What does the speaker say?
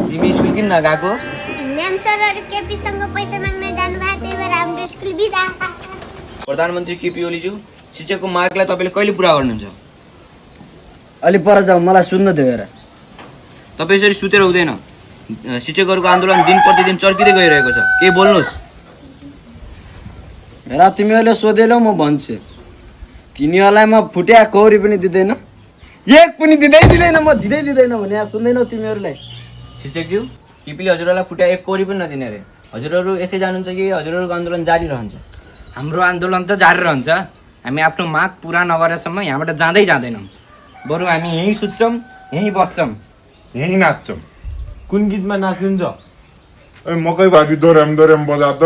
तिमी स्कुल किन नगएको? म्याम सरहरु केपीसँग पैसा माग्न जानु भएको त्यही भएर हाम्रो स्कुल बिदा। प्रधानमन्त्री केपी ओलीज्यू, शिक्षकको मागलाई तपाईँले कहिले पुरा गर्नुहुन्छ? अलि पर जाऊ, मलाई सुन्न दियो हेर। तपाईँ यसरी सुतेर हुँदैन। शिक्षकहरूको आन्दोलन दिन प्रतिदिन चर्किँदै गइरहेको छ। केही बोल्नुहोस्। हेर तिमीहरूले सोधेलौ म भन्छु, तिनीहरूलाई म फुट्या कौरी पनि दिँदैन, एक पनि दिँदैन, म दिँदैन भने सुन्दैनौ तिमीहरूलाई? शिक्षकज्यू, केपीले हजुरहरूलाई फुट्या एक कौडी पनि नदिने अरे। हजुरहरू यसै जानुहुन्छ कि हजुरहरूको आन्दोलन जारी रहन्छ? हाम्रो आन्दोलन त जारी रहन्छ। हामी आफ्नो माग पुरा नगरेसम्म यहाँबाट जाँदैनौँ। बरु हामी यहीँ सुत्छौँ, यहीँ बस्छौँ, यहीँ नाच्छौँ। कुन गीतमा नाच्नुहुन्छ? मकै भागी दोहोऱ्याम बजा त।